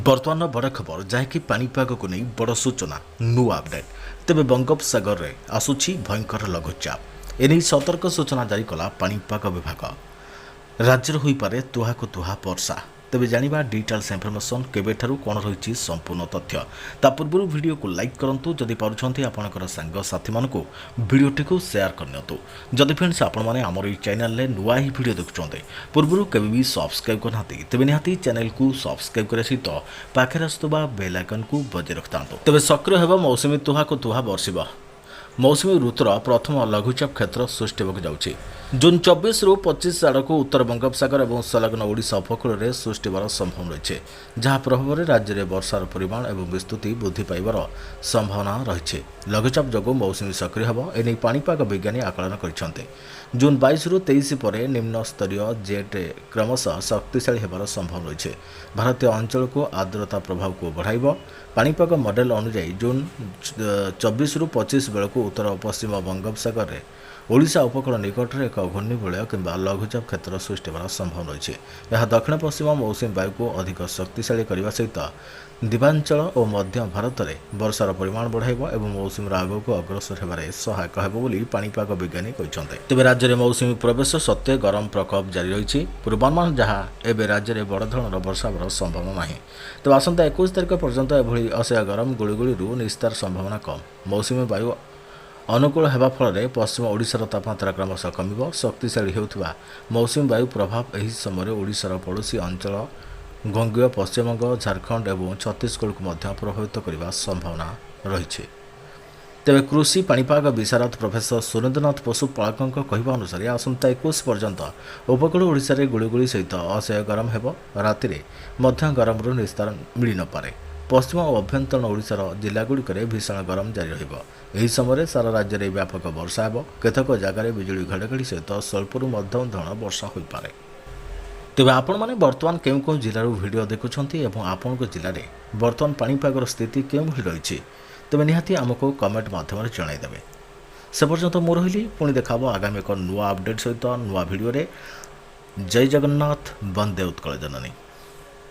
बर्तमान बड़ खबर जहाँकि पानीपाग को नहीं बड़ सूचना नुआ अपडेट तेज बंगोपसागर में आसुची भयंकर लघुचाप एने सतर्क सूचना जारी कला पानीपाग विभाग राज्य हो पारे तुहा को तुहा वर्षा तेज जाना डिटेल्स इनफर्मेशन केबेठारू कौन रही संपूर्ण तथ्य ता पूर्व वीडियो को लाइक करूँ जदि पार्टी आपंकर सांगसाथी मानक भिडटी को सेयार करनी जदि फ्रेंड्स आपने आमर चैनल नुआ ही भिड देखुं पूर्व केवे भी सब्सक्राइब करना तेज निहाती चैनल को सब्सक्राइब करने सहित पाखे आसुवा बेल आइकन को बजाय रखता तेज सक्रिय होगा मौसुमी तुहा को तुहा बर्षिब मौसुमी ऋतुर प्रथम लघुचाप क्षेत्र सृष्टि होगा जाऊँगी जून 24 रु 25 आड़क उत्तर बंगोपसागर और संलग्न ओडिशा उपकूल में सृष्टि होवार संभावना रही जहाँ प्रभाव में राज्य में वर्षार परिमाण और विस्तृति वृद्धि पाइबार संभावना रही लघुचाप जो मौसुमी सक्रिय होब एने पाणीपाग विज्ञानी आकलन कर जून 22 रु 23 पर निम्न स्तरीय जेट क्रमशः शक्तिशाली होवार संभावना रही भारतीय अंचल को आर्द्रता प्रभाव को बढ़ाइब पाणीपाग मॉडल अनुଯାयी जून 24 रु 25 बेलू उत्तर पश्चिम बंगोपसागर में ओडिशा उपकूल निकट में एक घूर्णिबलय किंबा लघुचाप क्षेत्र सृष्टि होवार संभावना रही है दक्षिण पश्चिम मौसुमी वायु को अधिक शक्तिशाली करने सहित द्वीपांचल और मध्य भारत में वर्षार परिमाण बढ़ाइब और मौसुमी आग को अग्रसर होबार सहायक होगी पाणीपाग विज्ञानी कहते तेज राज्य में मौसुमी प्रवेश सत्वे गरम प्रकोप जारी रही पूर्वानुमान जहाँ एवं राज्य में बड़ धरण वर्षा होवार संभावना ना तेज आसंता 21 तारिख पर्यंत एभली असह्य गरम गुड़गुड़ी निस्तार संभावना कम मौसुमी वायु अनुकूल होगा फल पश्चिम ओडिशार तापमात्रा क्रमशः कमिब शक्तिशाली होता मौसुमी वायु प्रभाव यह समय ओडिशार पड़ोशी अंचल गंगेय पश्चिमबंग झारखंड और छत्तीसगढ़ को प्रभावित करने संभावना रही तेज कृषि पाणीपाग विशारद प्रोफेसर सुरेन्द्रनाथ पशुपालकों कहवा अनुसार आसंता 21 पर्यंत उपकूल ओडिशा रे गुड़गुड़ी सहित असह्य गरम होब राति मध्य गरम निस्तार मिल न पारे पश्चिम और अभ्यंतरण ओडिशार जिलागुड़िक भीषण गरम जारी रही समय सारा राज्य में व्यापक वर्षा हो केतक जगार बिजुली घड़घड़ी सहित स्वल्परू मध्यम धरण वर्षा हो पारे तेज आपण मैंने बर्तमान केउ केउ जिलूर भिड देखुं आपण जिले में बर्तमान पाणीपागर स्थिति केउ रही तेज निहाती आमको कमेंट मध्यम जनईदेवे से पर्यंत मु रही पुणी देखा आगामी एक नुआ अपडेट सहित नुआ भिडियो जय जगन्नाथ वंदे उत्कल जननी।